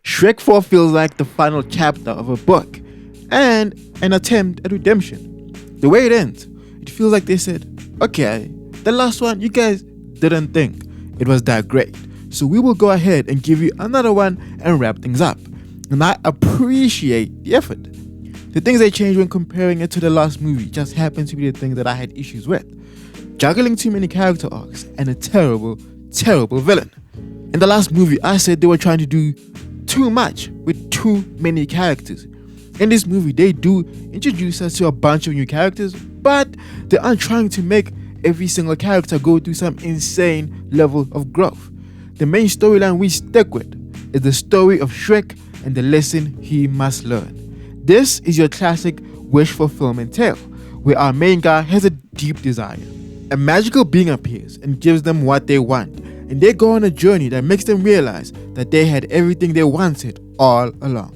Shrek 4 feels like the final chapter of a book and an attempt at redemption. The way it ends, it feels like they said, okay, the last one you guys didn't think it was that great, so we will go ahead and give you another one and wrap things up. And I appreciate the effort. The things they changed when comparing it to the last movie just happened to be the things that I had issues with. Juggling too many character arcs and a terrible, terrible villain. In the last movie, I said they were trying to do too much with too many characters. In this movie, they do introduce us to a bunch of new characters, but they aren't trying to make every single character go through some insane level of growth. The main storyline we stick with is the story of Shrek and the lesson he must learn. This is your classic wish fulfillment tale, where our main guy has a deep desire. A magical being appears and gives them what they want, and they go on a journey that makes them realize that they had everything they wanted all along.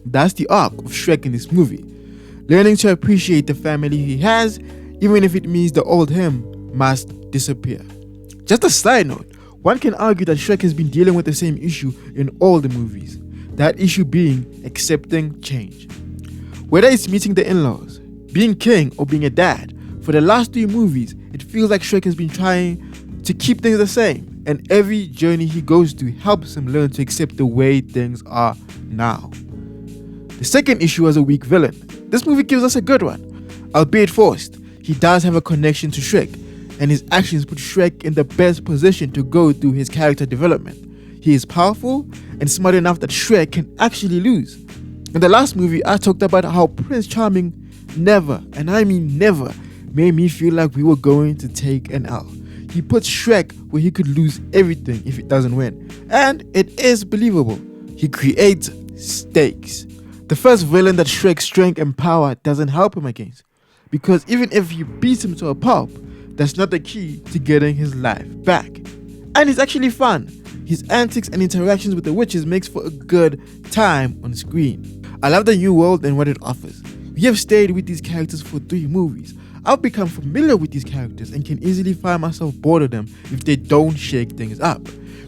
That's the arc of Shrek in this movie. Learning to appreciate the family he has, even if it means the old him must disappear. Just a side note, one can argue that Shrek has been dealing with the same issue in all the movies. That issue being accepting change. Whether it's meeting the in-laws, being king, or being a dad, for the last 3 movies, it feels like Shrek has been trying to keep things the same, and every journey he goes through helps him learn to accept the way things are now. The second issue was a weak villain. This movie gives us a good one. Albeit forced, he does have a connection to Shrek, and his actions put Shrek in the best position to go through his character development. He is powerful and smart enough that Shrek can actually lose. In the last movie, I talked about how Prince Charming never, and I mean never, made me feel like we were going to take an L. He puts Shrek where he could lose everything if he doesn't win, and it is believable. He creates stakes. The first villain that Shrek's strength and power doesn't help him against, because even if you beat him to a pulp, that's not the key to getting his life back. And it's actually fun. His antics and interactions with the witches makes for a good time on screen. I love the new world and what it offers. We have stayed with these characters for 3 movies. I've become familiar with these characters and can easily find myself bored of them if they don't shake things up.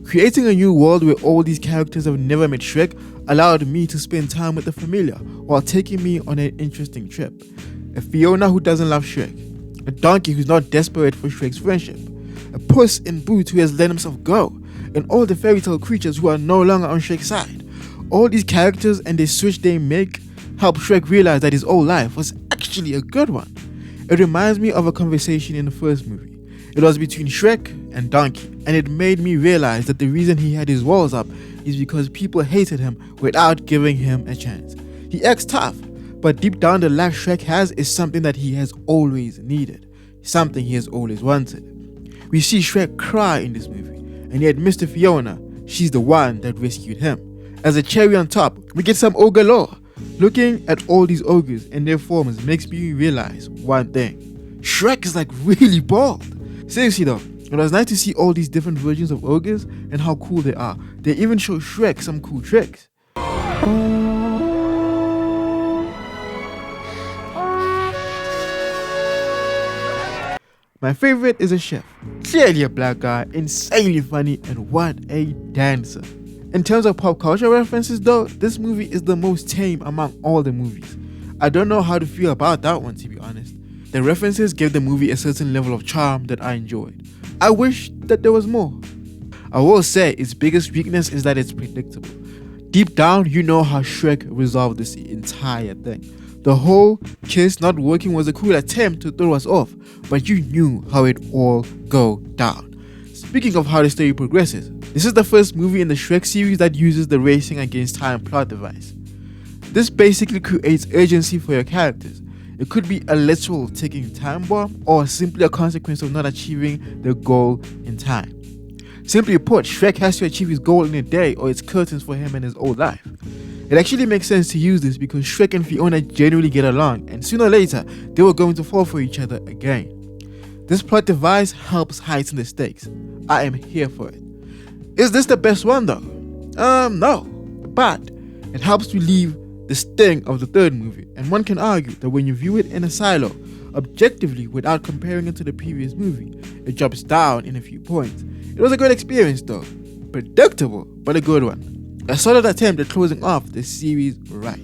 Creating a new world where all these characters have never met Shrek allowed me to spend time with the familiar while taking me on an interesting trip. A Fiona who doesn't love Shrek, a donkey who's not desperate for Shrek's friendship, a puss in boots who has let himself go, and all the fairy tale creatures who are no longer on Shrek's side. All these characters and the switch they make help Shrek realize that his old life was actually a good one. It reminds me of a conversation in the first movie. It was between Shrek and Donkey, and it made me realize that the reason he had his walls up is because people hated him without giving him a chance. He acts tough, but deep down the life Shrek has is something that he has always needed, something he has always wanted. We see Shrek cry in this movie, and yet Mr. Fiona, she's the one that rescued him. As a cherry on top, we get some ogre lore. Looking at all these ogres and their forms makes me realize one thing. Shrek is like really bald. Seriously though, it was nice to see all these different versions of ogres and how cool they are. They even show Shrek some cool tricks. My favorite is a chef. Clearly a black guy, insanely funny, and what a dancer. In terms of pop culture references though, this movie is the most tame among all the movies. I don't know how to feel about that one, to be honest. The references give the movie a certain level of charm that I enjoyed. I wish that there was more. I will say its biggest weakness is that it's predictable. Deep down, you know how Shrek resolved this entire thing. The whole kiss not working was a cool attempt to throw us off, but you knew how it all go down. Speaking of how the story progresses, this is the first movie in the Shrek series that uses the racing against time plot device. This basically creates urgency for your characters. It could be a literal ticking time bomb or simply a consequence of not achieving the goal in time. Simply put, Shrek has to achieve his goal in a day or it's curtains for him and his old life. It actually makes sense to use this because Shrek and Fiona genuinely get along, and sooner or later they were going to fall for each other again. This plot device helps heighten the stakes. I am here for it. Is this the best one though? No, but it helps relieve the sting of the third movie, and one can argue that when you view it in a silo, objectively without comparing it to the previous movie, it drops down in a few points. It was a good experience though. Predictable, but a good one. A solid attempt at closing off the series right.